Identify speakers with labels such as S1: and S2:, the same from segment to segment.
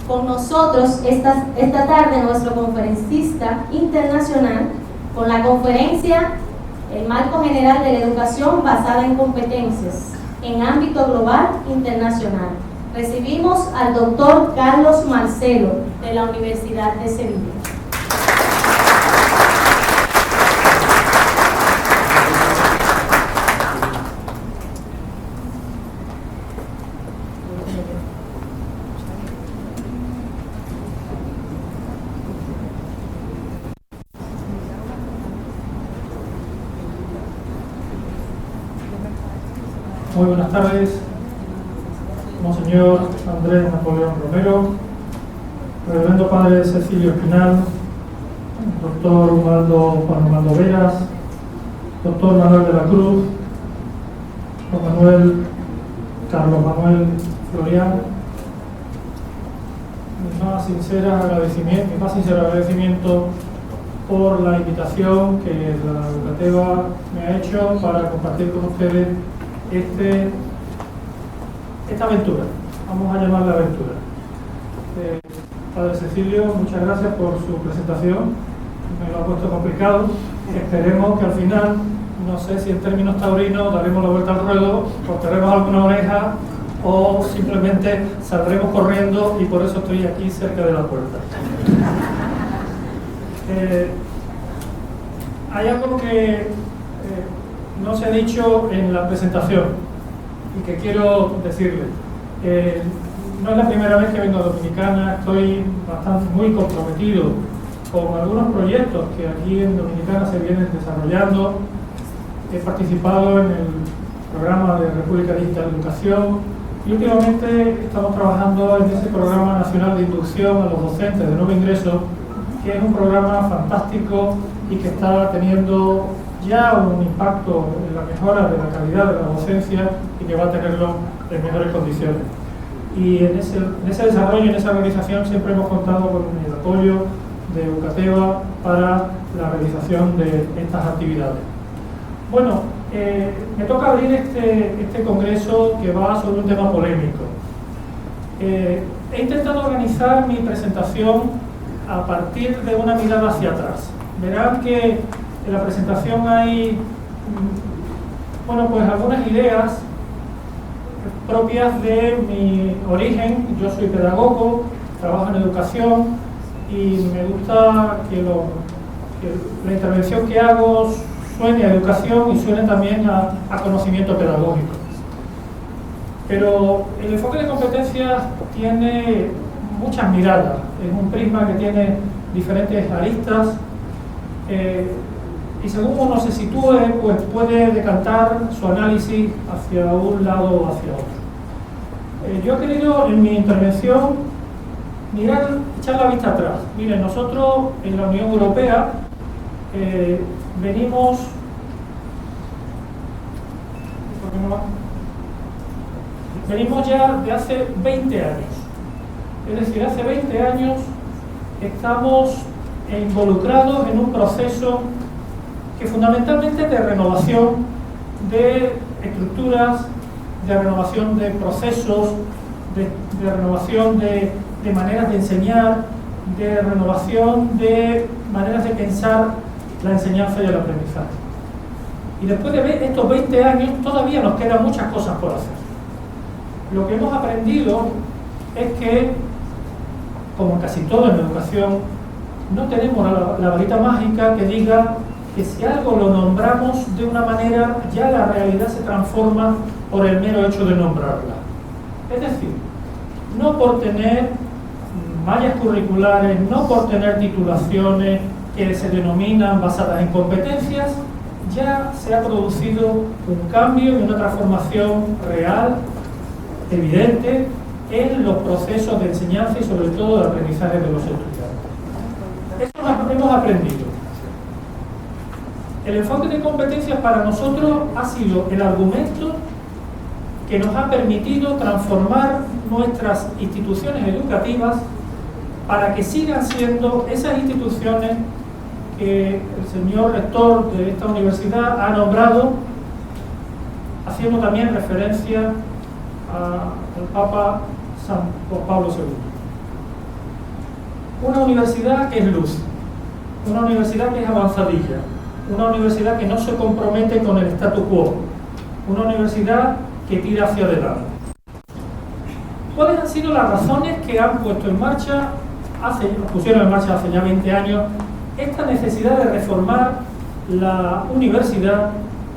S1: Con nosotros esta tarde nuestro conferencista internacional con la conferencia El marco general de la educación basada en competencias en ámbito global internacional. Recibimos al doctor Carlos Marcelo de la Universidad de Sevilla.
S2: Muy buenas tardes, Monseñor Andrés Napoleón Romero, Reverendo Padre Cecilio Espinal, Doctor Juan Armando Veras, Doctor Manuel de la Cruz, Don Carlos Manuel Florián. Mi más sincero agradecimiento por la invitación que la Educateva me ha hecho para compartir con ustedes esta aventura, vamos a llamarla aventura. Padre Cecilio, muchas gracias por su presentación, me lo ha puesto complicado. Esperemos que al final, no sé si en términos taurinos daremos la vuelta al ruedo, cortaremos alguna oreja o simplemente saldremos corriendo, y por eso estoy aquí cerca de la puerta. Hay algo que no se ha dicho en la presentación y que quiero decirle. No es la primera vez que vengo a Dominicana, estoy muy comprometido con algunos proyectos que aquí en Dominicana se vienen desarrollando. He participado en el programa de República Digital de Educación y últimamente estamos trabajando en ese programa nacional de inducción a los docentes de nuevo ingreso, que es un programa fantástico y que está teniendo ya un impacto en la mejora de la calidad de la docencia y que va a tenerlo en mejores condiciones. Y en ese desarrollo, en esa organización, siempre hemos contado con el apoyo de Educateva para la realización de estas actividades. Bueno, me toca abrir este congreso que va sobre un tema polémico. He intentado organizar mi presentación a partir de una mirada hacia atrás. Verán que en la presentación hay, algunas ideas propias de mi origen. Yo soy pedagogo, trabajo en educación y me gusta que la intervención que hago suene a educación y suene también a conocimiento pedagógico. Pero el enfoque de competencias tiene muchas miradas, es un prisma que tiene diferentes aristas. Y según uno se sitúe, pues puede decantar su análisis hacia un lado o hacia otro. Yo he querido en mi intervención echar la vista atrás. Miren, nosotros en la Unión Europea venimos ya de hace 20 años. Es decir, hace 20 años estamos involucrados en un proceso que fundamentalmente es de renovación de estructuras, de renovación de procesos, de renovación de maneras de enseñar, de renovación de maneras de pensar la enseñanza y el aprendizaje. Y después de estos 20 años todavía nos quedan muchas cosas por hacer. Lo que hemos aprendido es que, como casi todo en la educación, no tenemos la varita mágica que diga que si algo lo nombramos de una manera, ya la realidad se transforma por el mero hecho de nombrarla. Es decir, no por tener mallas curriculares, no por tener titulaciones que se denominan basadas en competencias, ya se ha producido un cambio y una transformación real, evidente, en los procesos de enseñanza y sobre todo de aprendizaje de los estudiantes. Esto lo hemos aprendido. El enfoque de competencias para nosotros ha sido el argumento que nos ha permitido transformar nuestras instituciones educativas para que sigan siendo esas instituciones que el señor rector de esta universidad ha nombrado, haciendo también referencia al Papa San Juan Pablo II. una universidad que es luz, una universidad que es avanzadilla, una universidad que no se compromete con el statu quo, una universidad que tira hacia adelante. ¿Cuáles han sido las razones que han pusieron en marcha hace ya 20 años esta necesidad de reformar la universidad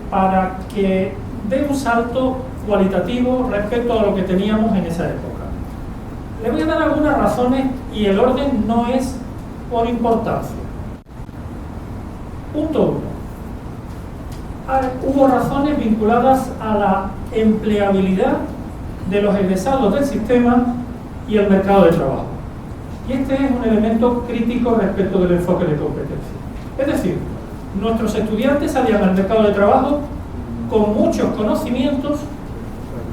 S2: para que dé un salto cualitativo respecto a lo que teníamos en esa época? Le voy a dar algunas razones y el orden no es por importancia. Punto 1. Hubo razones vinculadas a la empleabilidad de los egresados del sistema y el mercado de trabajo. Y este es un elemento crítico respecto del enfoque de competencia. Es decir, nuestros estudiantes salían al mercado de trabajo con muchos conocimientos,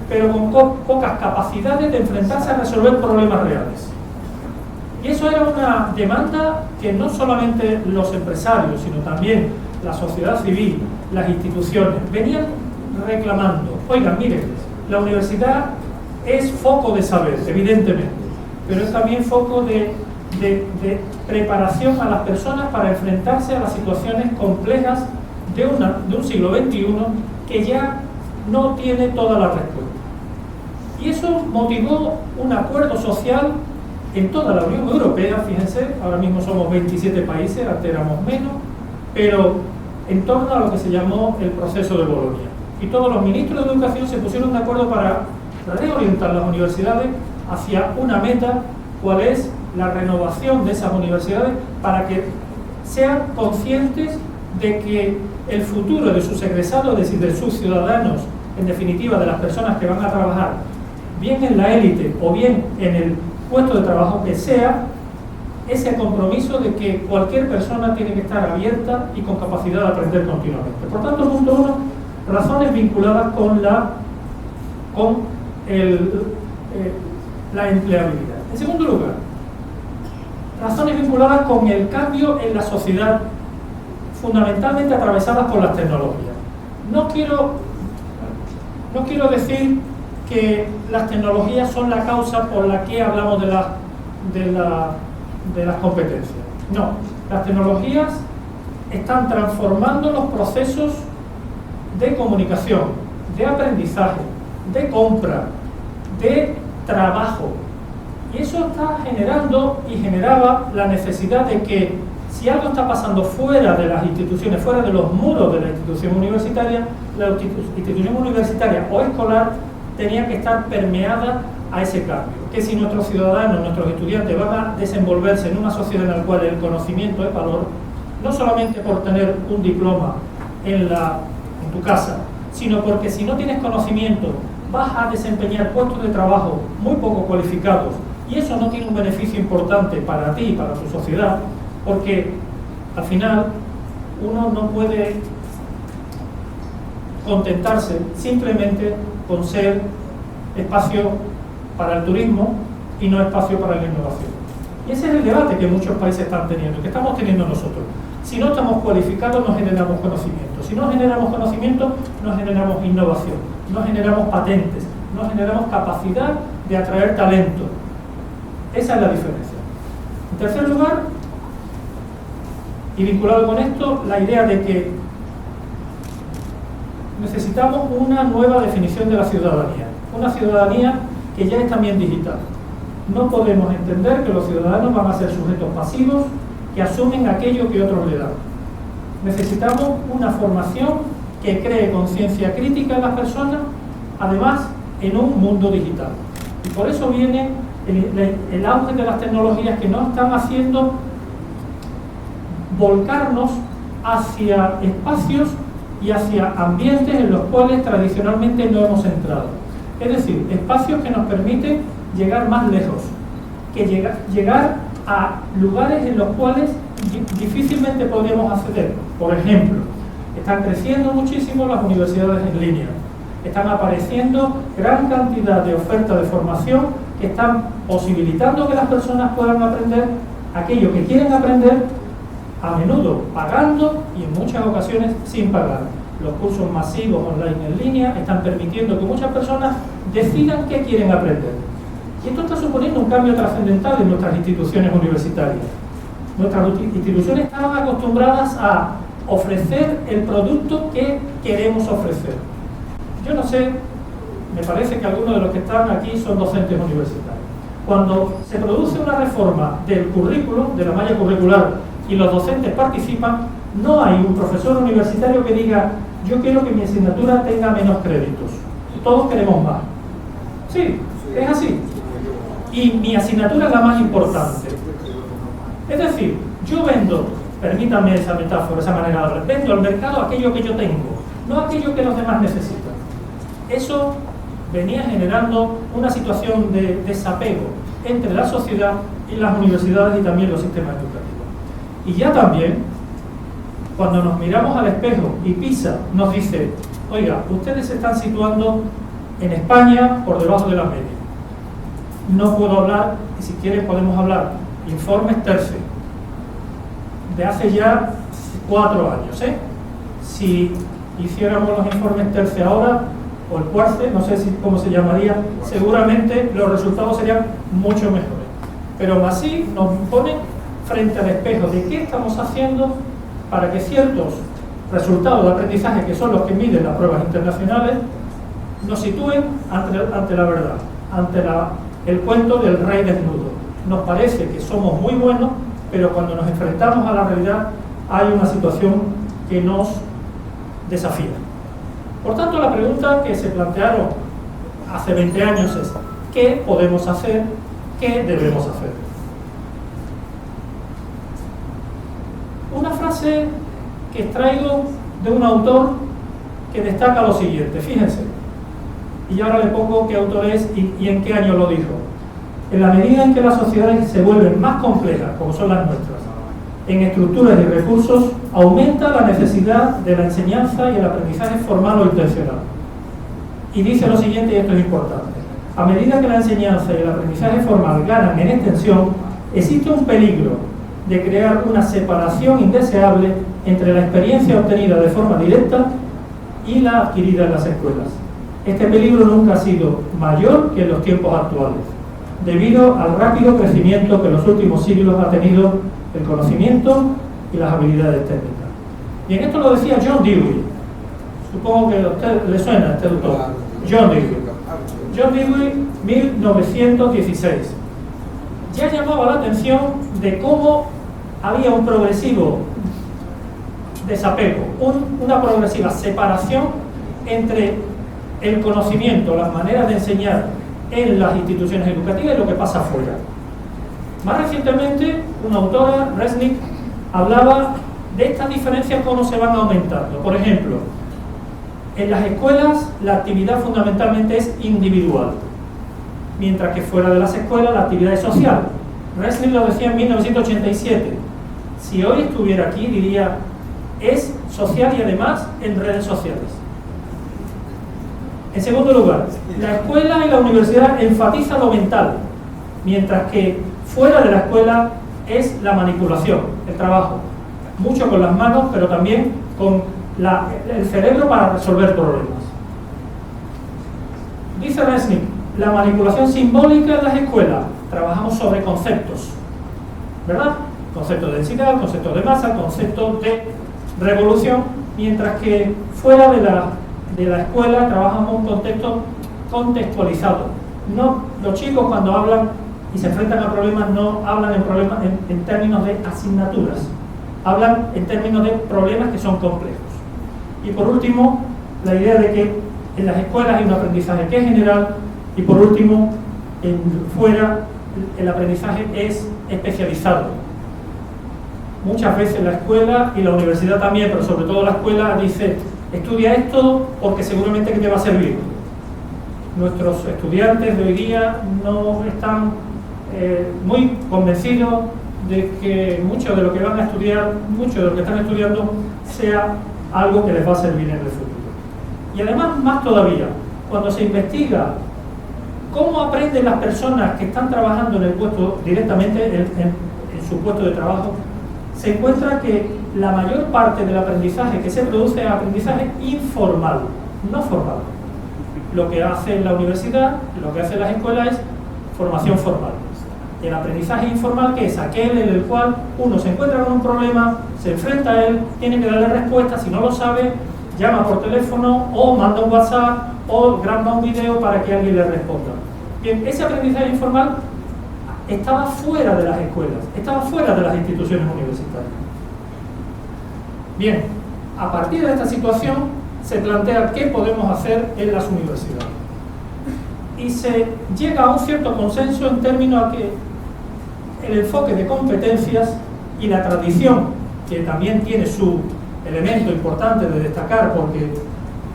S2: pero con pocas capacidades de enfrentarse a resolver problemas reales. Y eso era una demanda que no solamente los empresarios, sino también la sociedad civil, las instituciones, venían reclamando. Oigan, miren, la universidad es foco de saber, evidentemente, pero es también foco de preparación a las personas para enfrentarse a las situaciones complejas de un siglo XXI que ya no tiene toda la respuesta. Y eso motivó un acuerdo social en toda la Unión Europea, fíjense, ahora mismo somos 27 países, antes éramos menos, pero en torno a lo que se llamó el proceso de Bolonia. Y todos los ministros de educación se pusieron de acuerdo para reorientar las universidades hacia una meta, cuál es la renovación de esas universidades para que sean conscientes de que el futuro de sus egresados, es decir, de sus ciudadanos, en definitiva de las personas que van a trabajar, bien en la élite o bien en el puesto de trabajo que sea, ese compromiso de que cualquier persona tiene que estar abierta y con capacidad de aprender continuamente. Por tanto, punto 1, razones vinculadas con la empleabilidad. En segundo lugar, razones vinculadas con el cambio en la sociedad, fundamentalmente atravesadas por las tecnologías. No quiero decir que las tecnologías son la causa por la que hablamos de las competencias. No, las tecnologías están transformando los procesos de comunicación, de aprendizaje, de compra, de trabajo. Y eso está generando y generaba la necesidad de que si algo está pasando fuera de las instituciones, fuera de los muros de la institución universitaria o escolar tenía que estar permeada a ese cambio. Que si nuestros ciudadanos, nuestros estudiantes van a desenvolverse en una sociedad en la cual el conocimiento es valor, no solamente por tener un diploma en tu casa, sino porque si no tienes conocimiento vas a desempeñar puestos de trabajo muy poco cualificados y eso no tiene un beneficio importante para ti y para tu sociedad, porque al final uno no puede contentarse simplemente con ser espacio para el turismo y no espacio para la innovación. Y ese es el debate que muchos países están teniendo, que estamos teniendo nosotros. Si no estamos cualificados, no generamos conocimiento. Si no generamos conocimiento, no generamos innovación, no generamos patentes, no generamos capacidad de atraer talento. Esa es la diferencia. En tercer lugar, y vinculado con esto, la idea de que necesitamos una nueva definición de la ciudadanía. Una ciudadanía que ya es también digital. No podemos entender que los ciudadanos van a ser sujetos pasivos que asumen aquello que otros le dan. Necesitamos una formación que cree conciencia crítica en las personas, además en un mundo digital. Y por eso viene el auge de las tecnologías que nos están haciendo volcarnos hacia espacios y hacia ambientes en los cuales tradicionalmente no hemos entrado. Es decir, espacios que nos permiten llegar más lejos, que llegar a lugares en los cuales difícilmente podríamos acceder. Por ejemplo, están creciendo muchísimo las universidades en línea, están apareciendo gran cantidad de ofertas de formación que están posibilitando que las personas puedan aprender aquello que quieren aprender, a menudo pagando y en muchas ocasiones sin pagar. Los cursos masivos online en línea están permitiendo que muchas personas decidan qué quieren aprender. Y esto está suponiendo un cambio trascendental en nuestras instituciones universitarias. Nuestras instituciones estaban acostumbradas a ofrecer el producto que queremos ofrecer. Yo no sé, me parece que algunos de los que están aquí son docentes universitarios. Cuando se produce una reforma del currículum, de la malla curricular, y los docentes participan, no hay un profesor universitario que diga: yo quiero que mi asignatura tenga menos créditos. Todos queremos más. Sí, es así. Y mi asignatura es la más importante. Es decir, yo vendo, permítanme esa metáfora, esa manera de hablar, vendo al mercado aquello que yo tengo, no aquello que los demás necesitan. Eso venía generando una situación de desapego entre la sociedad y las universidades y también los sistemas educativos. Y ya también, cuando nos miramos al espejo y PISA nos dice: oiga, ustedes se están situando en España por debajo de la media. No puedo hablar, y si quieren podemos hablar, informes TERCE, de hace ya 4 años. Si hiciéramos los informes TERCE ahora, o el CUARCE, no sé cómo se llamaría, seguramente los resultados serían mucho mejores. Pero aún así nos ponen frente al espejo de qué estamos haciendo para que ciertos resultados de aprendizaje, que son los que miden las pruebas internacionales, nos sitúen ante la verdad, ante el cuento del rey desnudo. Nos parece que somos muy buenos, pero cuando nos enfrentamos a la realidad hay una situación que nos desafía. Por tanto, la pregunta que se plantearon hace 20 años es: ¿qué podemos hacer? ¿Qué debemos hacer? Una frase que extraigo de un autor que destaca lo siguiente, fíjense, y ahora le pongo qué autor es y en qué año lo dijo. En la medida en que las sociedades se vuelven más complejas, como son las nuestras, en estructuras y recursos, aumenta la necesidad de la enseñanza y el aprendizaje formal o intencional. Y dice lo siguiente, y esto es importante: a medida que la enseñanza y el aprendizaje formal ganan en extensión, existe un peligro de crear una separación indeseable entre la experiencia obtenida de forma directa y la adquirida en las escuelas. Este peligro nunca ha sido mayor que en los tiempos actuales, debido al rápido crecimiento que en los últimos siglos ha tenido el conocimiento y las habilidades técnicas. Y en esto lo decía John Dewey. Supongo que a usted le suena este autor. John Dewey. John Dewey, 1916. Ya llamaba la atención de cómo había un progresivo desapego, una progresiva separación entre el conocimiento, las maneras de enseñar en las instituciones educativas y lo que pasa afuera. Más recientemente, una autora, Resnick, hablaba de estas diferencias, cómo se van aumentando. Por ejemplo, en las escuelas la actividad fundamentalmente es individual, mientras que fuera de las escuelas la actividad es social. Resnick lo decía en 1987. Si hoy estuviera aquí diría: es social y además en redes sociales. En segundo lugar, la escuela y la universidad enfatizan lo mental, mientras que fuera de la escuela es la manipulación, el trabajo, mucho con las manos, pero también con el cerebro para resolver problemas. Dice Resnick: la manipulación simbólica en las escuelas, trabajamos sobre conceptos, ¿verdad? Conceptos de densidad, conceptos de masa, conceptos de revolución, mientras que fuera de la escuela trabajamos un contexto contextualizado. No, los chicos cuando hablan y se enfrentan a problemas no hablan en términos de asignaturas, hablan en términos de problemas que son complejos. Y por último, la idea de que en las escuelas hay un aprendizaje que es general, y por último, fuera el aprendizaje es especializado. Muchas veces la escuela y la universidad también, pero sobre todo la escuela, dice: estudia esto porque seguramente que te va a servir. Nuestros estudiantes de hoy día no están muy convencidos de que mucho de lo que van a estudiar, mucho de lo que están estudiando, sea algo que les va a servir en el futuro. Y además, más todavía, cuando se investiga cómo aprenden las personas que están trabajando en el puesto directamente en su puesto de trabajo, se encuentra que la mayor parte del aprendizaje que se produce es aprendizaje informal, no formal. Lo que hace la universidad, lo que hace las escuelas es formación formal. El aprendizaje informal, que es aquel en el cual uno se encuentra con un problema, se enfrenta a él, tiene que darle respuesta, si no lo sabe, llama por teléfono o manda un WhatsApp o graba un video para que alguien le responda. Bien, ese aprendizaje informal estaba fuera de las escuelas, estaba fuera de las instituciones universitarias. Bien, a partir de esta situación se plantea qué podemos hacer en las universidades. Y se llega a un cierto consenso en términos a que el enfoque de competencias y la tradición, que también tiene su elemento importante de destacar porque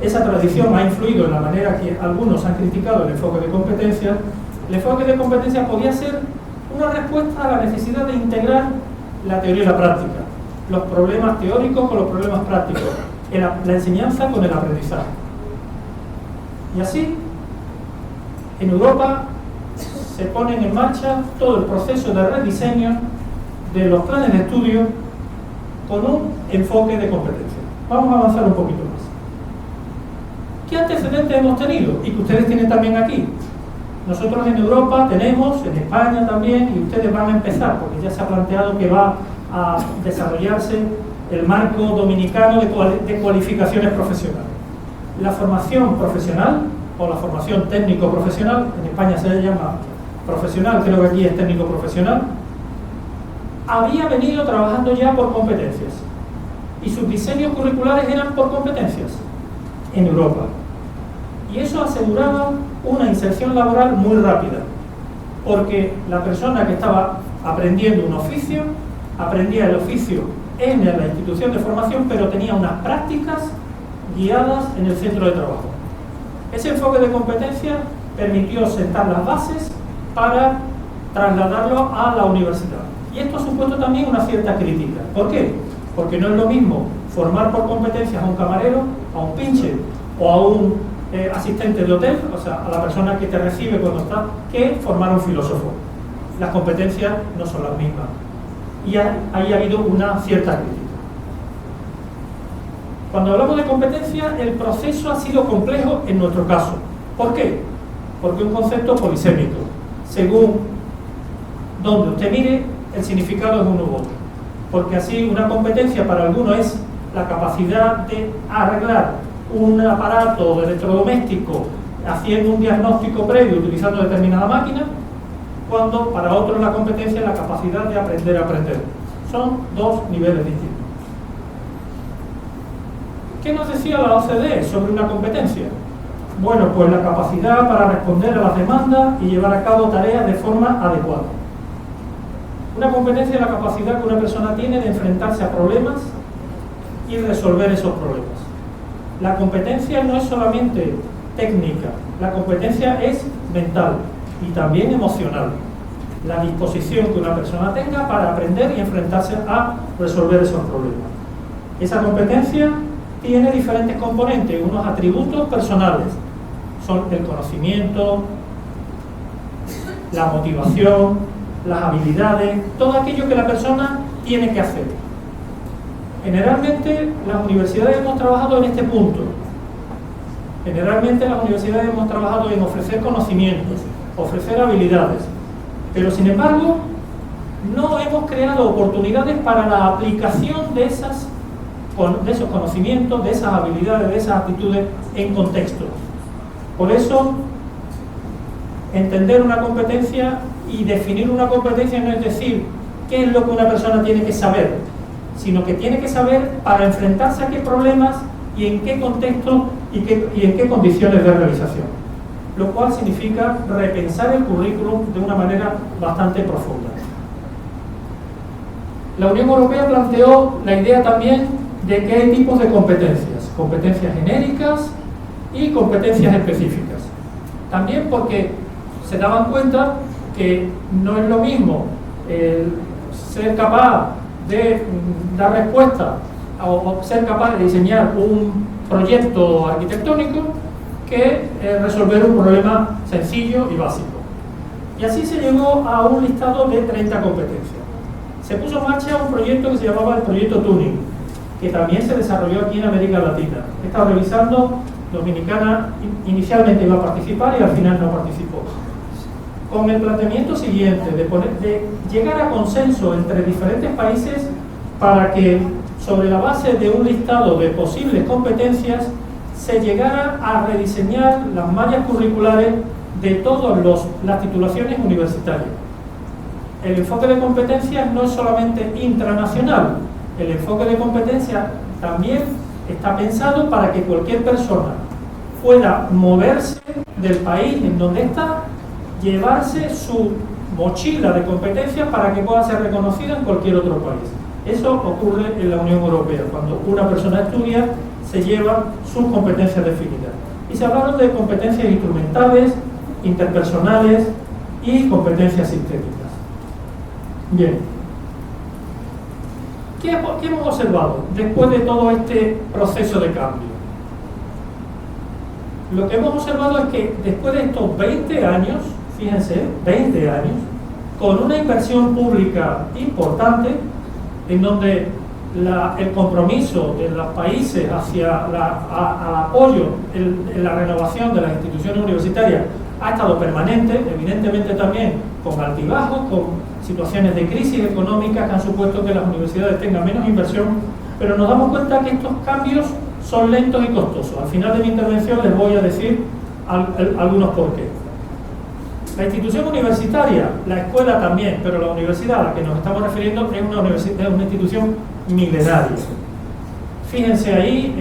S2: esa tradición ha influido en la manera que algunos han criticado el enfoque de competencias, el enfoque de competencias podía ser una respuesta a la necesidad de integrar la teoría y la práctica, los problemas teóricos con los problemas prácticos, la enseñanza con el aprendizaje. Y así, en Europa se ponen en marcha todo el proceso de rediseño de los planes de estudio con un enfoque de competencia. Vamos a avanzar un poquito más. ¿Qué antecedentes hemos tenido? Y que ustedes tienen también aquí. Nosotros en Europa tenemos, en España también, y ustedes van a empezar, porque ya se ha planteado que va a desarrollarse el marco dominicano de cualificaciones profesionales. La formación profesional, o la formación técnico-profesional, en España se le llama profesional, creo que aquí es técnico-profesional, había venido trabajando ya por competencias, y sus diseños curriculares eran por competencias en Europa. Y eso aseguraba una inserción laboral muy rápida, porque la persona que estaba aprendiendo un oficio, aprendía el oficio en la institución de formación, pero tenía unas prácticas guiadas en el centro de trabajo. Ese enfoque de competencia permitió sentar las bases para trasladarlo a la universidad. Y esto ha supuesto también una cierta crítica. ¿Por qué? Porque no es lo mismo formar por competencias a un camarero, a un pinche o a un asistente de hotel, o sea, a la persona que te recibe cuando está, que formar a un filósofo. Las competencias no son las mismas. Y ahí ha habido una cierta crítica. Cuando hablamos de competencia, el proceso ha sido complejo en nuestro caso. ¿Por qué? Porque es un concepto polisémico. Según donde usted mire, el significado es uno u otro. Porque así una competencia para algunos es la capacidad de arreglar un aparato de electrodoméstico haciendo un diagnóstico previo utilizando determinada máquina, cuando para otros la competencia es la capacidad de aprender a aprender. Son dos niveles distintos. ¿Qué nos decía la OCDE sobre una competencia? Bueno, pues la capacidad para responder a las demandas y llevar a cabo tareas de forma adecuada. Una competencia es la capacidad que una persona tiene de enfrentarse a problemas y resolver esos problemas. La competencia no es solamente técnica, la competencia es mental y también emocional. La disposición que una persona tenga para aprender y enfrentarse a resolver esos problemas. Esa competencia tiene diferentes componentes, unos atributos personales. Son el conocimiento, la motivación, las habilidades, todo aquello que la persona tiene que hacer. Generalmente las universidades hemos trabajado en este punto. Generalmente las universidades hemos trabajado en ofrecer conocimientos, ofrecer habilidades, pero sin embargo no hemos creado oportunidades para la aplicación de esos conocimientos, de esas habilidades, de esas actitudes en contexto. Por eso, entender una competencia y definir una competencia no es decir qué es lo que una persona tiene que saber, sino que tiene que saber para enfrentarse a qué problemas y en qué contexto y en qué condiciones de realización. Lo cual significa repensar el currículum de una manera bastante profunda. La Unión Europea planteó la idea también de que hay tipos de competencias, competencias genéricas y competencias específicas. También porque se daban cuenta que no es lo mismo ser capaz de dar respuesta o ser capaz de diseñar un proyecto arquitectónico que resolver un problema sencillo y básico. Y así se llegó a un listado de 30 competencias. Se puso en marcha un proyecto que se llamaba el proyecto Tuning, que también se desarrolló aquí en América Latina. He estado revisando, Dominicana inicialmente iba a participar y al final no participó. con el planteamiento siguiente, de llegar a consenso entre diferentes países para que, sobre la base de un listado de posibles competencias, se llegara a rediseñar las mallas curriculares de todas las titulaciones universitarias. El enfoque de competencias no es solamente intranacional, el enfoque de competencias también está pensado para que cualquier persona pueda moverse del país en donde está, llevarse su mochila de competencias para que pueda ser reconocida en cualquier otro país. Eso ocurre en la Unión Europea, cuando una persona estudia, se lleva sus competencias definidas. Y se hablaron de competencias instrumentales, interpersonales y competencias sistémicas. Bien. ¿Qué hemos observado después de todo este proceso de cambio? Lo que hemos observado es que después de estos 20 años, fíjense, 20 años, con una inversión pública importante, en donde el compromiso de los países hacia al apoyo en la renovación de las instituciones universitarias ha estado permanente, evidentemente también con altibajos, con situaciones de crisis económica que han supuesto que las universidades tengan menos inversión, pero nos damos cuenta que estos cambios son lentos y costosos. Al final de mi intervención les voy a decir algunos por qué. La institución universitaria, la escuela también, pero la universidad a la que nos estamos refiriendo es una institución milenaria. Fíjense ahí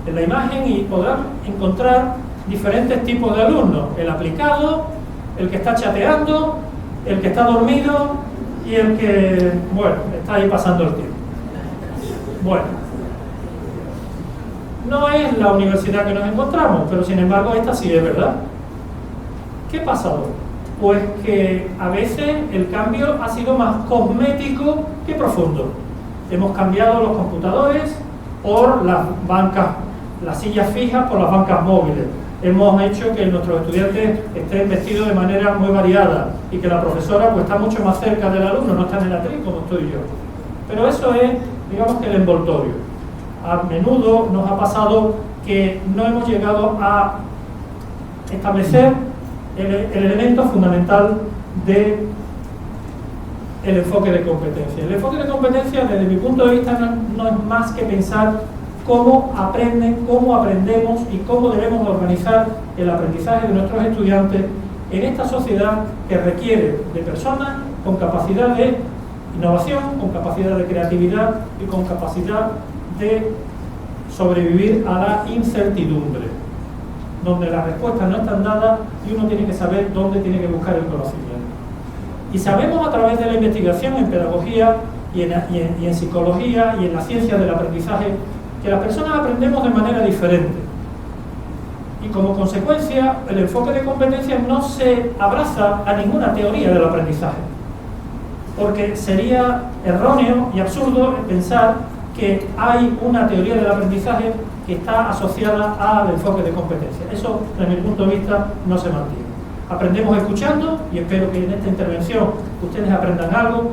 S2: en la imagen y podrán encontrar diferentes tipos de alumnos: el aplicado, el que está chateando, el que está dormido y el que, bueno, está ahí pasando el tiempo. Bueno, no es la universidad que nos encontramos, pero sin embargo esta sí es verdad. ¿Qué ha pasado? Pues que a veces el cambio ha sido más cosmético que profundo. Hemos cambiado los computadores por las bancas, las sillas fijas por las bancas móviles. Hemos hecho que nuestros estudiantes estén vestidos de manera muy variada y que la profesora pues está mucho más cerca del alumno, no está en el atril como estoy yo. Pero eso es, digamos, que el envoltorio. A menudo nos ha pasado que no hemos llegado a establecer el elemento fundamental del enfoque de competencia. El enfoque de competencia, desde mi punto de vista, no es más que pensar cómo aprenden, cómo aprendemos y cómo debemos organizar el aprendizaje de nuestros estudiantes en esta sociedad que requiere de personas con capacidad de innovación, con capacidad de creatividad y con capacidad de sobrevivir a la incertidumbre, donde las respuestas no están dadas y uno tiene que saber dónde tiene que buscar el conocimiento. Y sabemos a través de la investigación en pedagogía y en psicología y en la ciencia del aprendizaje que las personas aprendemos de manera diferente. Y como consecuencia, el enfoque de competencias no se abraza a ninguna teoría del aprendizaje, porque sería erróneo y absurdo pensar que hay una teoría del aprendizaje que está asociada al enfoque de competencia. Eso, desde mi punto de vista, no se mantiene. Aprendemos escuchando y espero que en esta intervención ustedes aprendan algo.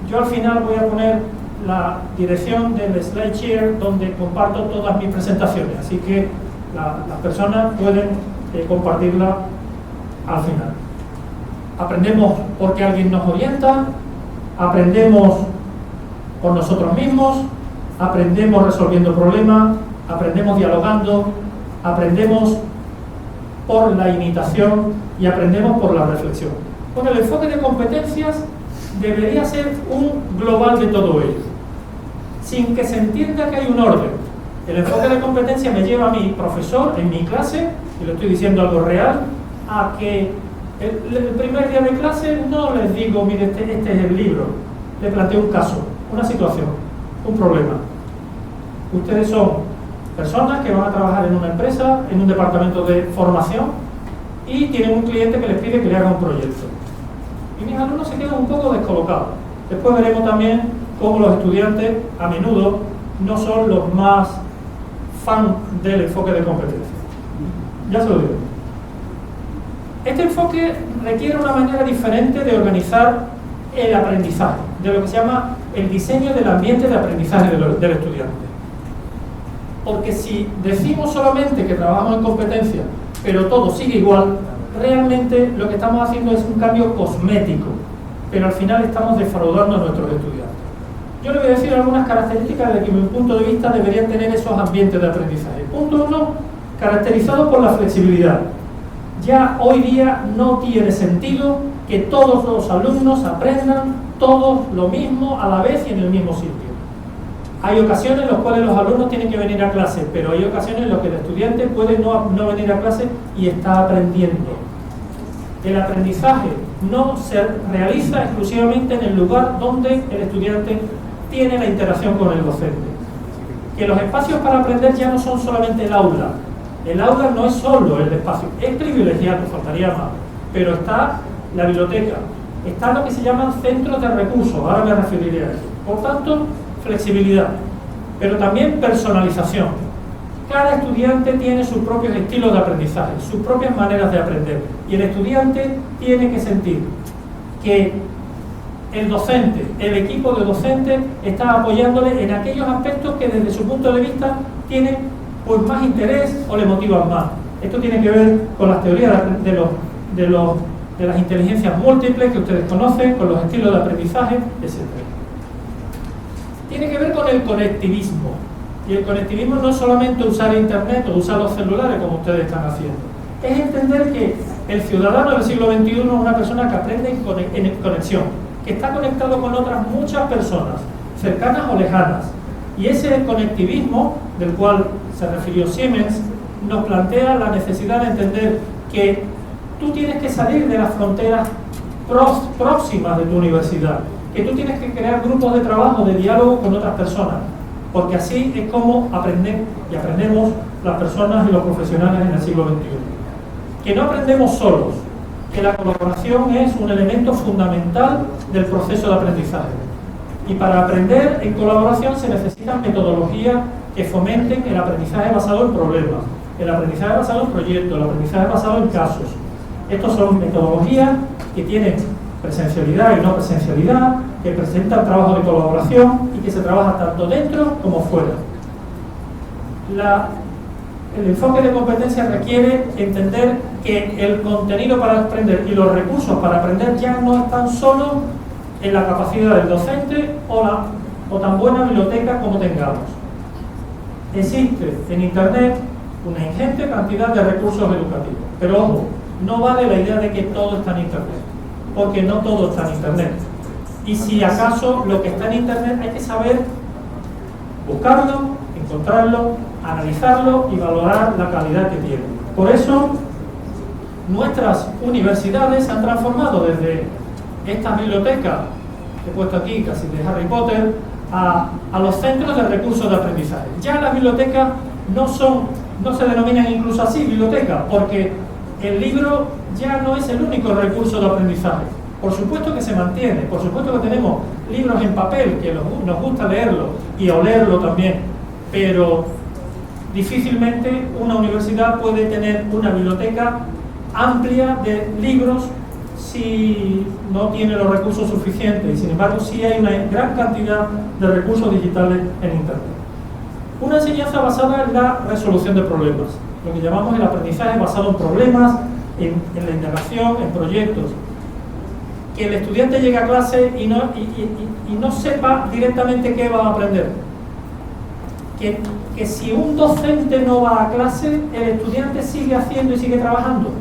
S2: Yo al final voy a poner la dirección del SlideShare donde comparto todas mis presentaciones, así que las personas pueden compartirla al final. Aprendemos porque alguien nos orienta, aprendemos por nosotros mismos, aprendemos resolviendo problemas, aprendemos dialogando, aprendemos por la imitación y aprendemos por la reflexión. Bueno, el enfoque de competencias debería ser un global de todo ello, sin que se entienda que hay un orden. El enfoque de competencia me lleva a mi profesor en mi clase, y le estoy diciendo algo real, a que el primer día de clase no les digo, mire, este es el libro, le planteo un caso, una situación, un problema. Ustedes son personas que van a trabajar en una empresa, en un departamento de formación, y tienen un cliente que les pide que le haga un proyecto. Y mis alumnos se quedan un poco descolocados. Después veremos también cómo los estudiantes a menudo no son los más fan del enfoque de competencia. Ya se lo digo. Este enfoque requiere una manera diferente de organizar el aprendizaje, de lo que se llama el diseño del ambiente de aprendizaje del estudiante. Porque si decimos solamente que trabajamos en competencia, pero todo sigue igual, realmente lo que estamos haciendo es un cambio cosmético, pero al final estamos defraudando a nuestros estudiantes. Yo le voy a decir algunas características de que, mi punto de vista, deberían tener esos ambientes de aprendizaje. Punto 1, caracterizado por la flexibilidad. Ya hoy día no tiene sentido que todos los alumnos aprendan todos lo mismo a la vez y en el mismo sitio. Hay ocasiones en las cuales los alumnos tienen que venir a clase, pero hay ocasiones en las que el estudiante puede no venir a clase y está aprendiendo. El aprendizaje no se realiza exclusivamente en el lugar donde el estudiante tiene la interacción con el docente. Que los espacios para aprender ya no son solamente el aula. El aula no es solo el espacio, es privilegiado, faltaría más, pero está la biblioteca, está lo que se llaman centros de recursos, ahora me referiré a eso. Por tanto, flexibilidad, pero también personalización. Cada estudiante tiene sus propios estilos de aprendizaje, sus propias maneras de aprender, y el estudiante tiene que sentir que el docente, el equipo de docentes está apoyándole en aquellos aspectos que desde su punto de vista tienen pues más interés o le motivan más. Esto tiene que ver con las teorías de las inteligencias múltiples que ustedes conocen, con los estilos de aprendizaje, etc. Tiene que ver con el conectivismo. Y el conectivismo no es solamente usar internet o usar los celulares como ustedes están haciendo. Es entender que el ciudadano del siglo XXI es una persona que aprende en conexión, que está conectado con otras muchas personas, cercanas o lejanas. Y ese conectivismo, del cual se refirió Siemens, nos plantea la necesidad de entender que tú tienes que salir de las fronteras próximas de tu universidad, que tú tienes que crear grupos de trabajo, de diálogo con otras personas, porque así es como aprenden y aprendemos las personas y los profesionales en el siglo XXI. Que no aprendemos solos, que la colaboración es un elemento fundamental del proceso de aprendizaje. Y para aprender en colaboración se necesitan metodologías que fomenten el aprendizaje basado en problemas, el aprendizaje basado en proyectos, el aprendizaje basado en casos. Estos son metodologías que tienen presencialidad y no presencialidad, que presentan trabajo de colaboración y que se trabaja tanto dentro como fuera. El enfoque de competencia requiere entender que el contenido para aprender y los recursos para aprender ya no están solo en la capacidad del docente o tan buena biblioteca como tengamos. Existe en Internet una ingente cantidad de recursos educativos, pero ojo, no vale la idea de que todo está en Internet, porque no todo está en Internet. Y si acaso lo que está en Internet hay que saber buscarlo, encontrarlo, analizarlo y valorar la calidad que tiene. Por eso, nuestras universidades se han transformado desde estas bibliotecas que he puesto aquí, casi de Harry Potter, a los centros de recursos de aprendizaje. Ya las bibliotecas no se denominan incluso así biblioteca, porque el libro ya no es el único recurso de aprendizaje. Por supuesto que se mantiene, por supuesto que tenemos libros en papel, que nos gusta leerlo y olerlo también, pero difícilmente una universidad puede tener una biblioteca amplia de libros si no tiene los recursos suficientes, y sin embargo sí hay una gran cantidad de recursos digitales en Internet. Una enseñanza basada en la resolución de problemas, lo que llamamos el aprendizaje basado en problemas, en la interacción, en proyectos. Que el estudiante llegue a clase y no sepa directamente qué va a aprender. Que si un docente no va a clase, el estudiante sigue haciendo y sigue trabajando.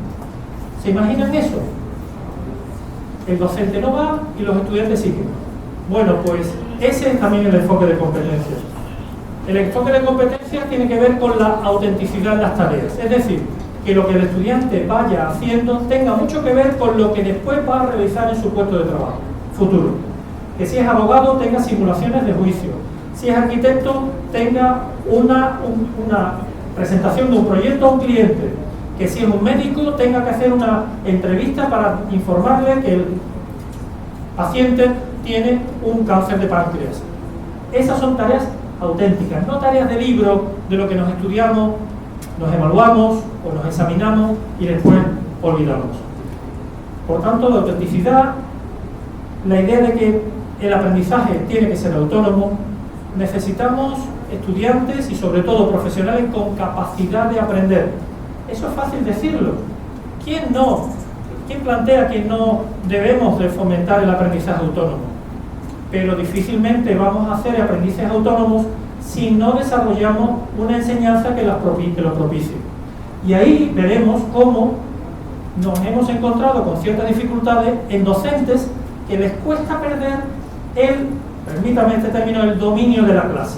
S2: ¿Se imaginan eso? El docente no va y los estudiantes siguen. Bueno, pues ese es también el enfoque de competencias. El enfoque de competencias tiene que ver con la autenticidad de las tareas, es decir, que lo que el estudiante vaya haciendo tenga mucho que ver con lo que después va a realizar en su puesto de trabajo futuro. Que si es abogado tenga simulaciones de juicio, si es arquitecto tenga una presentación de un proyecto a un cliente, que si es un médico tenga que hacer una entrevista para informarle que el paciente tiene un cáncer de páncreas. Esas son tareas auténticas, no tareas de libro de lo que nos estudiamos, nos evaluamos o nos examinamos y después olvidamos. Por tanto, la autenticidad, la idea de que el aprendizaje tiene que ser autónomo, necesitamos estudiantes y sobre todo profesionales con capacidad de aprender. Eso es fácil decirlo. ¿Quién no? ¿Quién plantea que no debemos de fomentar el aprendizaje autónomo? Pero difícilmente vamos a hacer aprendizajes autónomos si no desarrollamos una enseñanza que lo propicie. Y ahí veremos cómo nos hemos encontrado con ciertas dificultades en docentes que les cuesta perder permítame este término, el dominio de la clase.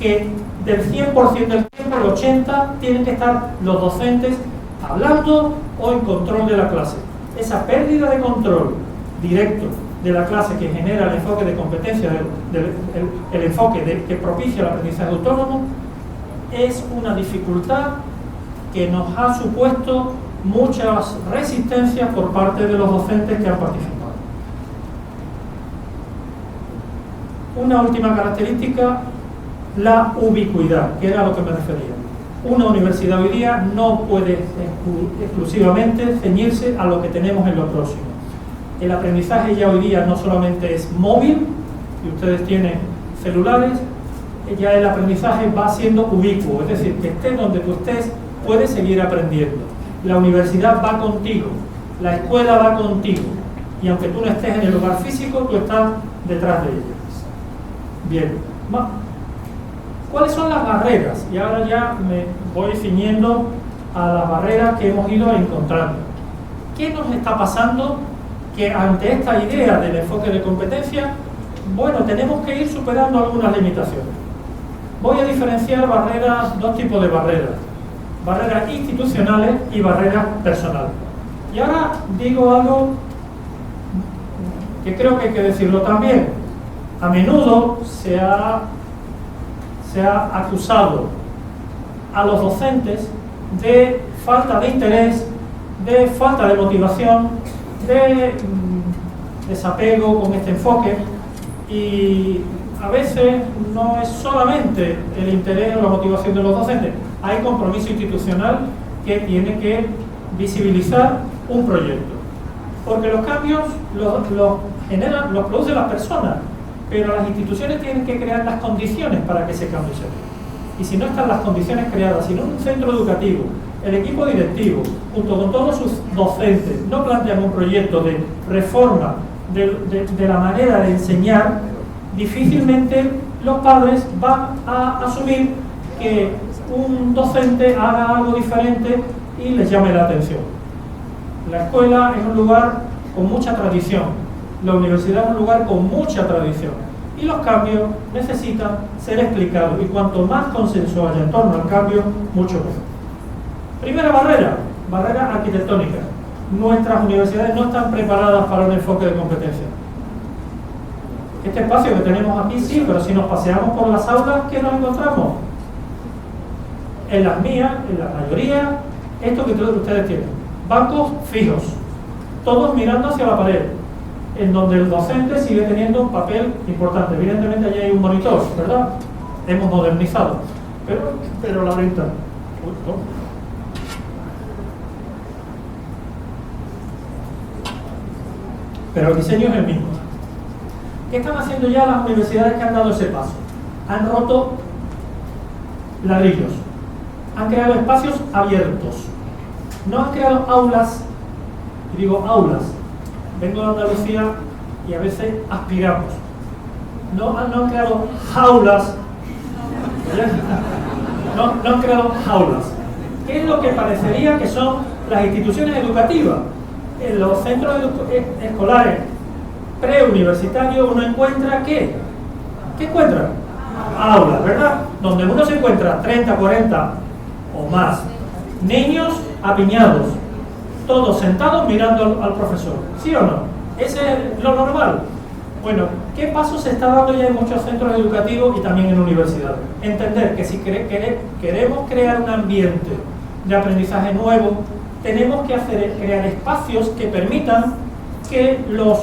S2: Que del 100% del tiempo, el 80% tienen que estar los docentes hablando o en control de la clase. Esa pérdida de control directo de la clase que genera el enfoque de competencia, el enfoque que propicia el aprendizaje autónomo, es una dificultad que nos ha supuesto muchas resistencias por parte de los docentes que han participado. Una última característica, la ubicuidad, que era a lo que me refería. Una universidad hoy día no puede exclusivamente ceñirse a lo que tenemos en lo próximo. El aprendizaje ya hoy día no solamente es móvil, y ustedes tienen celulares, ya el aprendizaje va siendo ubicuo, es decir, que estés donde tú estés, puedes seguir aprendiendo. La universidad va contigo, la escuela va contigo, y aunque tú no estés en el lugar físico, tú estás detrás de ella. Bien, ¿cuáles son las barreras? Y ahora ya me voy ciñendo a las barreras que hemos ido encontrando. ¿Qué nos está pasando? Que ante esta idea del enfoque de competencia, bueno, tenemos que ir superando algunas limitaciones. Voy a diferenciar dos tipos de barreras. Barreras institucionales y barreras personales. Y ahora digo algo que creo que hay que decirlo también. A menudo se ha acusado a los docentes de falta de interés, de falta de motivación, de desapego con este enfoque, y a veces no es solamente el interés o la motivación de los docentes, hay compromiso institucional que tiene que visibilizar un proyecto, porque los cambios los producen las personas, pero las instituciones tienen que crear las condiciones para que ese cambio se dé. Y si no están las condiciones creadas, si no un centro educativo, el equipo directivo, junto con todos sus docentes, no plantean un proyecto de reforma de la manera de enseñar, difícilmente los padres van a asumir que un docente haga algo diferente y les llame la atención. La escuela es un lugar con mucha tradición, la universidad es un lugar con mucha tradición, y los cambios necesitan ser explicados, y cuanto más consenso haya en torno al cambio, mucho mejor. Primera barrera arquitectónica. Nuestras universidades no están preparadas para un enfoque de competencia. Este espacio que tenemos aquí sí, pero si nos paseamos por las aulas, ¿qué nos encontramos? En las mías, en la mayoría, esto que todos ustedes tienen, bancos fijos, todos mirando hacia la pared, en donde el docente sigue teniendo un papel importante. Evidentemente allí hay un monitor, ¿verdad? Hemos modernizado, pero la venta. Pero el diseño es el mismo. ¿Qué están haciendo ya las universidades que han dado ese paso? Han roto ladrillos, han creado espacios abiertos, no han creado aulas, y digo aulas. Vengo de Andalucía y a veces aspiramos. No han creado jaulas. No han creado jaulas. ¿Qué es lo que parecería que son las instituciones educativas? En los centros escolares preuniversitarios uno encuentra ¿qué? ¿Qué encuentra? Aulas, ¿verdad? Donde uno se encuentra 30, 40 o más niños apiñados, todos sentados mirando al profesor, ¿sí o no? Ese es lo normal. Bueno, ¿qué paso se está dando ya en muchos centros educativos y también en universidades? Entender que si queremos crear un ambiente de aprendizaje nuevo, tenemos que crear espacios que permitan que los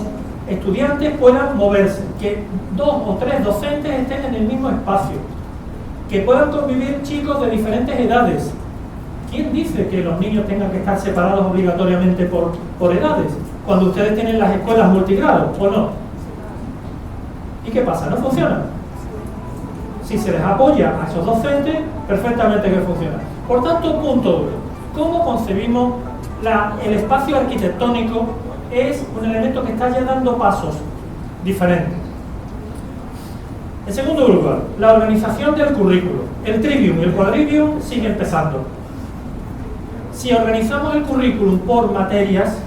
S2: estudiantes puedan moverse, que 2 o 3 docentes estén en el mismo espacio, que puedan convivir chicos de diferentes edades. ¿Quién dice que los niños tengan que estar separados obligatoriamente por edades? Cuando ustedes tienen las escuelas multigrado, ¿o no? ¿Y qué pasa? ¿No funciona? Si se les apoya a esos docentes, perfectamente que funciona. Por tanto, punto 1. ¿Cómo concebimos el espacio arquitectónico es un elemento que está ya dando pasos diferentes. En segundo lugar, la organización del currículo. El trivium y el quadrivium siguen empezando. Si organizamos el currículum por materias,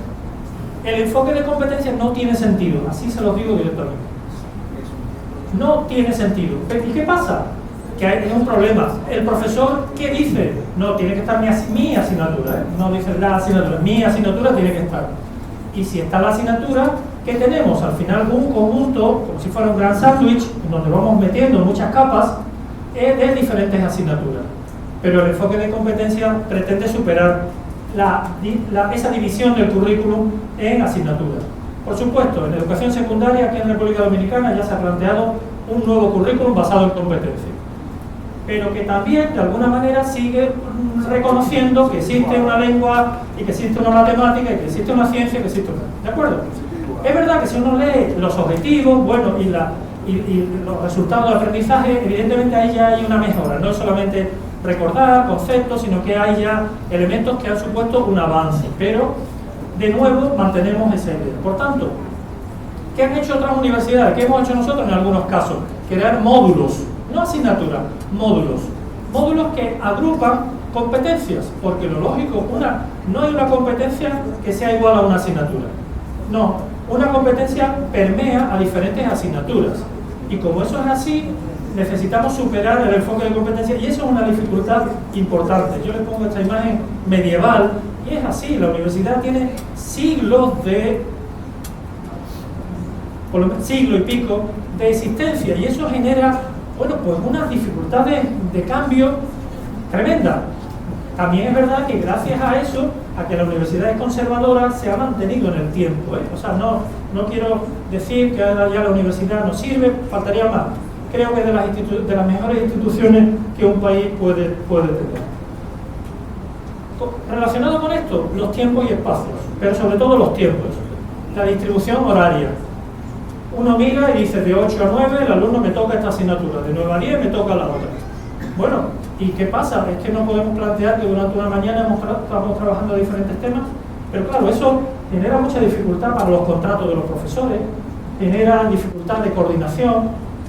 S2: el enfoque de competencias no tiene sentido, así se lo digo directamente. No tiene sentido. ¿Y qué pasa? Que hay un problema. El profesor, ¿qué dice? No, tiene que estar mi asignatura, ¿eh? No dice la asignatura, mi asignatura tiene que estar. Y si está la asignatura, ¿qué tenemos? Al final un conjunto, como si fuera un gran sándwich, donde vamos metiendo muchas capas de diferentes asignaturas. Pero el enfoque de competencia pretende superar esa división del currículum en asignaturas. Por supuesto, en educación secundaria, aquí en República Dominicana, ya se ha planteado un nuevo currículum basado en competencia, pero que también, de alguna manera, sigue reconociendo que existe una lengua y que existe una matemática y que existe una ciencia y que existe una... ¿De acuerdo? Es verdad que si uno lee los objetivos, bueno, y los resultados de aprendizaje, evidentemente ahí ya hay una mejora, no es solamente recordar conceptos, sino que hay ya elementos que han supuesto un avance, pero de nuevo mantenemos esa idea. Por tanto, ¿qué han hecho otras universidades? ¿Qué hemos hecho nosotros en algunos casos? Crear módulos, no asignaturas, módulos que agrupan competencias, porque lo lógico, no hay una competencia que sea igual a una asignatura, no, una competencia permea a diferentes asignaturas, y como eso es así, necesitamos superar el enfoque de competencia, y eso es una dificultad importante. Yo les pongo esta imagen medieval, y es así, la universidad tiene siglo y pico de existencia, y eso genera, bueno, pues unas dificultades de cambio tremendas. También es verdad que gracias a eso, a que la universidad es conservadora, se ha mantenido en el tiempo, ¿eh? O sea, no quiero decir que ahora ya la universidad no sirve, faltaría más. Creo que es de las mejores instituciones que un país puede tener. Relacionado con esto, los tiempos y espacios, pero sobre todo los tiempos. La distribución horaria. Uno mira y dice, de 8 a 9 el alumno me toca esta asignatura, de 9 a 10 me toca la otra. Bueno, ¿y qué pasa? Es que no podemos plantear que durante una mañana estamos trabajando diferentes temas, pero claro, eso genera mucha dificultad para los contratos de los profesores, genera dificultad de coordinación,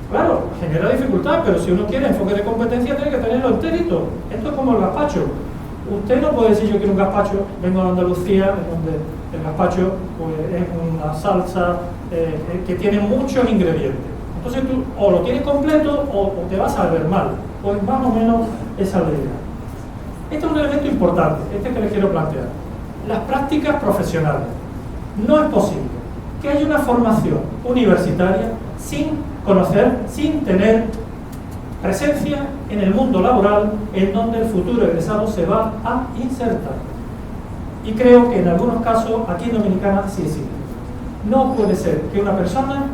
S2: claro, genera dificultad, pero si uno quiere enfoque de competencia tiene que tenerlo enterito. Esto es como el gazpacho. Usted no puede decir yo quiero un gazpacho, vengo de Andalucía, donde el gazpacho pues, es una salsa que tiene muchos ingredientes. Entonces tú o lo tienes completo o te vas a ver mal. Pues más o menos esa es la idea. Este es un elemento importante, que les quiero plantear. Las prácticas profesionales. No es posible que haya una formación universitaria sin conocer, sin tener presencia en el mundo laboral en donde el futuro egresado se va a insertar. Y creo que en algunos casos aquí en Dominicana sí existe. No puede ser que una persona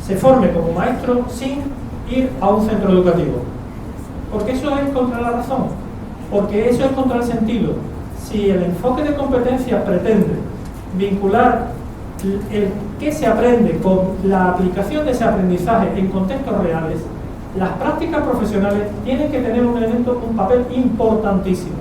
S2: se forme como maestro sin ir a un centro educativo, porque eso es contra la razón, porque eso es contra el sentido. Si el enfoque de competencias pretende vincular el que se aprende con la aplicación de ese aprendizaje en contextos reales, las prácticas profesionales tienen que tener un papel importantísimo.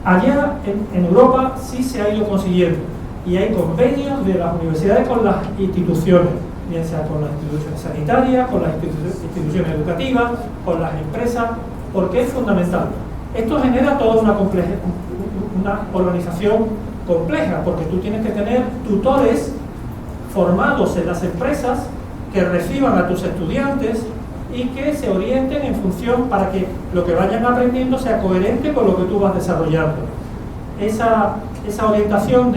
S2: Allá en Europa sí se ha ido consiguiendo, y hay convenios de las universidades con las instituciones, bien sea con las instituciones sanitarias, con las instituciones educativas, con las empresas, porque es fundamental. Esto genera toda una organización compleja, porque tú tienes que tener tutores formados en las empresas que reciban a tus estudiantes y que se orienten en función para que lo que vayan aprendiendo sea coherente con lo que tú vas desarrollando. Esa orientación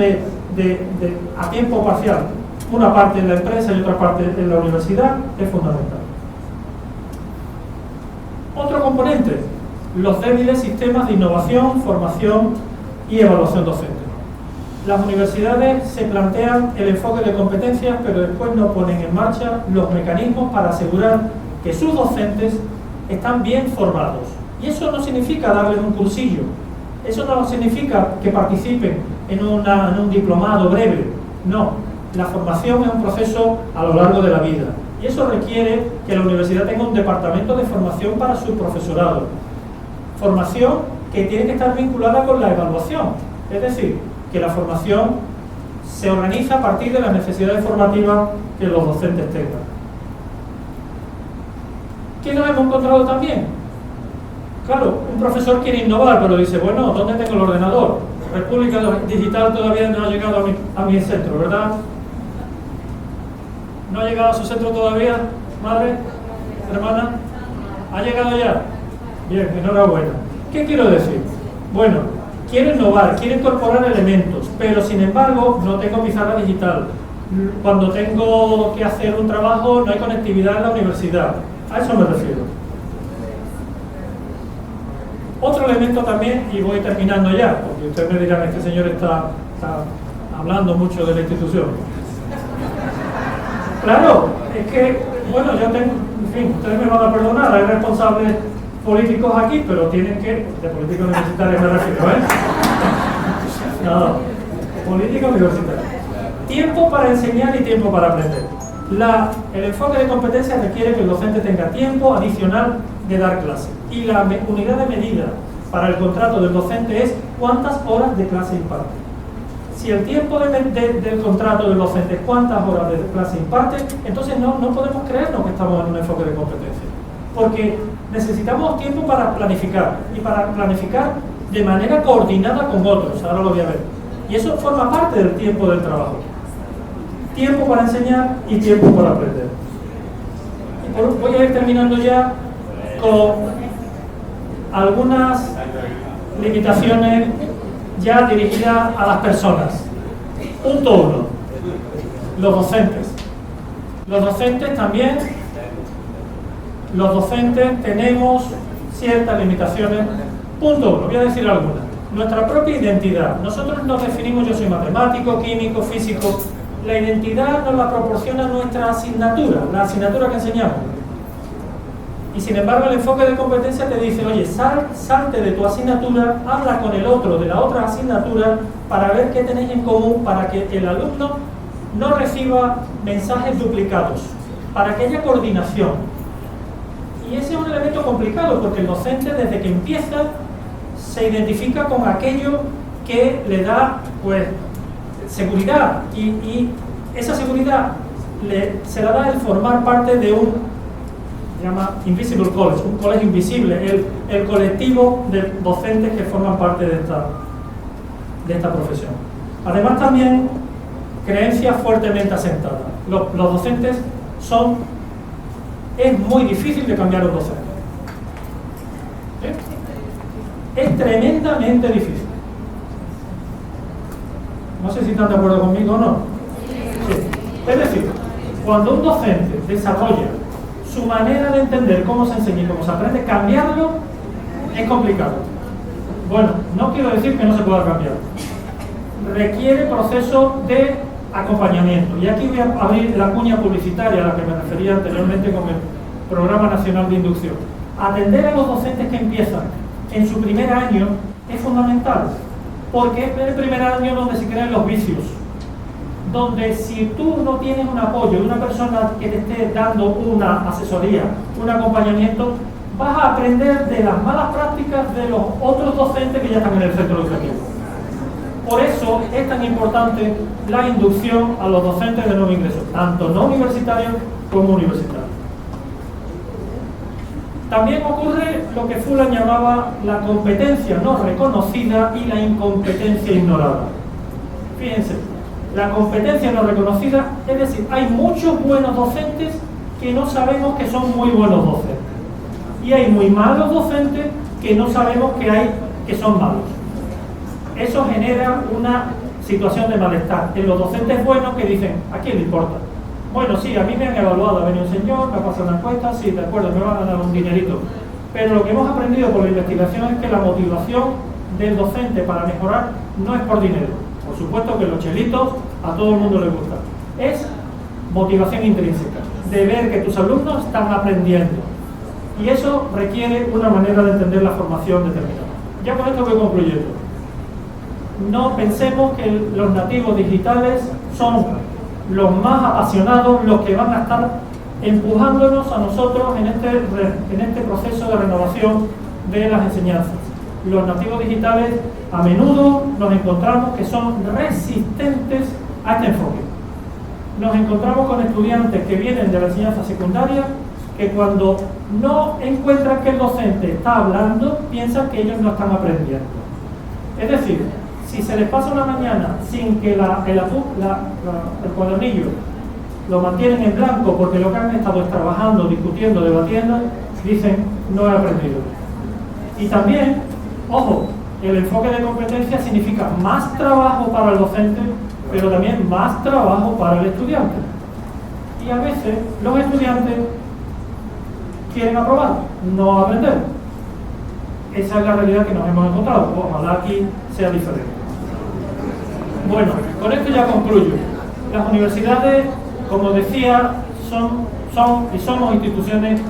S2: a tiempo parcial, una parte en la empresa y otra parte en la universidad, es fundamental. Otro componente, los débiles sistemas de innovación, formación y evaluación docente. Las universidades se plantean el enfoque de competencias, pero después no ponen en marcha los mecanismos para asegurar que sus docentes están bien formados. Y eso no significa darles un cursillo, eso no significa que participen en un diplomado breve, no. La formación es un proceso a lo largo de la vida, y eso requiere que la universidad tenga un departamento de formación para su profesorado. Formación que tiene que estar vinculada con la evaluación. Es decir, que la formación se organiza a partir de las necesidades formativas que los docentes tengan. ¿Qué nos hemos encontrado también? Claro, un profesor quiere innovar, pero dice, bueno, ¿dónde tengo el ordenador? República Digital todavía no ha llegado a mi centro, ¿verdad? ¿No ha llegado a su centro todavía, madre, hermana? ¿Ha llegado ya? Bien, enhorabuena. ¿Qué quiero decir? Bueno, quiero innovar, quiero incorporar elementos, pero sin embargo no tengo pizarra digital. Cuando tengo que hacer un trabajo no hay conectividad en la universidad. A eso me refiero. Otro elemento también, y voy terminando ya, porque ustedes me dirán, este señor está hablando mucho de la institución. Claro, es que, bueno, yo tengo, en fin, ustedes me van a perdonar, hay responsables políticos aquí, pero tienen que, de políticos universitarios me refiero, No, políticos universitarios. Tiempo para enseñar y tiempo para aprender. El enfoque de competencia requiere que el docente tenga tiempo adicional de dar clase. Y la unidad de medida para el contrato del docente es cuántas horas de clase imparte. Si el tiempo del contrato del docente es cuántas horas de clase imparte, entonces no podemos creernos que estamos en un enfoque de competencia. Porque necesitamos tiempo para planificar, y para planificar de manera coordinada con otros, ahora lo voy a ver. Y eso forma parte del tiempo del trabajo. Tiempo para enseñar y tiempo para aprender. Y voy a ir terminando ya con algunas limitaciones ya dirigidas a las personas. Punto 1. Los docentes. Los docentes también, los docentes tenemos ciertas limitaciones. Punto 1. Voy a decir algunas. Nuestra propia identidad. Nosotros nos definimos, yo soy matemático, químico, físico. La identidad nos la proporciona nuestra asignatura, la asignatura que enseñamos. Y sin embargo el enfoque de competencia te dice, oye, salte de tu asignatura, habla con el otro de la otra asignatura para ver qué tenéis en común, para que el alumno no reciba mensajes duplicados, para que haya coordinación. Y ese es un elemento complicado porque el docente desde que empieza se identifica con aquello que le da pues seguridad y esa seguridad se la da el formar parte de un se llama Invisible College, un colegio invisible, el colectivo de docentes que forman parte de esta profesión. Además también creencias fuertemente asentadas. Los docentes es muy difícil de cambiar un docente. Es tremendamente difícil. No sé si están de acuerdo conmigo o no. Sí. Es decir, cuando un docente desarrolla su manera de entender cómo se enseña y cómo se aprende, cambiarlo es complicado. Bueno, no quiero decir que no se pueda cambiar. Requiere proceso de acompañamiento. Y aquí voy a abrir la cuña publicitaria a la que me refería anteriormente con el Programa Nacional de Inducción. Atender a los docentes que empiezan en su primer año es fundamental, porque es el primer año donde se crean los vicios, donde si tú no tienes un apoyo de una persona que te esté dando una asesoría, un acompañamiento, vas a aprender de las malas prácticas de los otros docentes que ya están en el centro educativo. Por eso es tan importante la inducción a los docentes de nuevo ingreso, tanto no universitarios como universitarios. También ocurre lo que Fuller llamaba la competencia no reconocida y la incompetencia ignorada. Fíjense, la competencia no reconocida, es decir, hay muchos buenos docentes que no sabemos que son muy buenos docentes. Y hay muy malos docentes que no sabemos que son malos. Eso genera una situación de malestar en los docentes buenos que dicen, ¿a quién le importa? Bueno, sí, a mí me han evaluado, ha venido un señor, me ha pasado una encuesta, sí, de acuerdo, me van a dar un dinerito. Pero lo que hemos aprendido por la investigación es que la motivación del docente para mejorar no es por dinero. Por supuesto que los chelitos a todo el mundo le gustan. Es motivación intrínseca, de ver que tus alumnos están aprendiendo. Y eso requiere una manera de entender la formación determinada. Ya con esto voy concluyendo. No pensemos que los nativos digitales son los más apasionados, los que van a estar empujándonos a nosotros en este proceso de renovación de las enseñanzas. los nativos digitales a menudo nos encontramos que son resistentes a este enfoque. Nos encontramos con estudiantes que vienen de la enseñanza secundaria que cuando no encuentran que el docente está hablando, piensan que ellos no están aprendiendo. Es decir, si se les pasa una mañana sin que el cuadernillo lo mantienen en blanco porque lo que han estado es trabajando, discutiendo, debatiendo, dicen no he aprendido. Y también, ojo, el enfoque de competencia significa más trabajo para el docente, pero también más trabajo para el estudiante. Y a veces los estudiantes quieren aprobar, no aprender. Esa es la realidad que nos hemos encontrado. Ojalá aquí sea diferente. Bueno, con esto ya concluyo. Las universidades, como decía, son y somos instituciones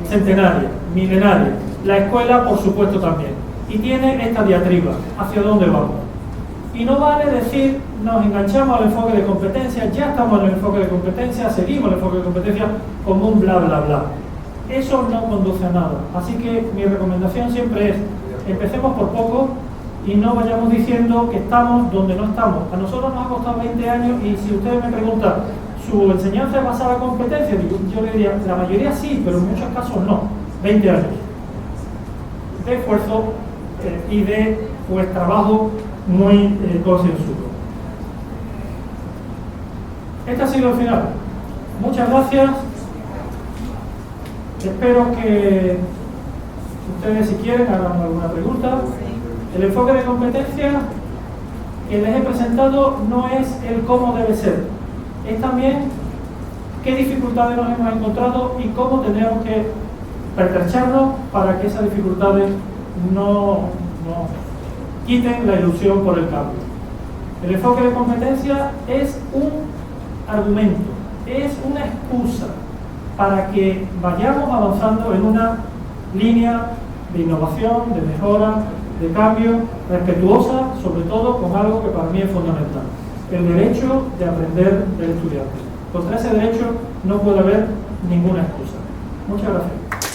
S2: centenarias, milenarias. La escuela, por supuesto, también. Y tiene esta diatriba, hacia dónde vamos. Y no vale decir, nos enganchamos al enfoque de competencia, ya estamos en el enfoque de competencia, seguimos el enfoque de competencia como un bla, bla, bla. Eso no conduce a nada. Así que mi recomendación siempre es, empecemos por poco y no vayamos diciendo que estamos donde no estamos. A nosotros nos ha costado 20 años y si ustedes me preguntan, ¿su enseñanza es basada en competencia? Yo le diría, la mayoría sí, pero en muchos casos no. 20 años de esfuerzo y de trabajo muy concienzudo. Este ha sido el final. Muchas gracias. Espero que ustedes, si quieren, hagan alguna pregunta. El enfoque de competencia que les he presentado no es el cómo debe ser, es también qué dificultades nos hemos encontrado y cómo tendríamos que pertrecharnos para que esas dificultades no quiten la ilusión por el cambio. El enfoque de competencia es un argumento, es una excusa para que vayamos avanzando en una línea de innovación, de mejora, de cambio, respetuosa, sobre todo con algo que para mí es fundamental, el derecho de aprender del estudiante. Contra ese derecho no puede haber ninguna excusa. Muchas gracias.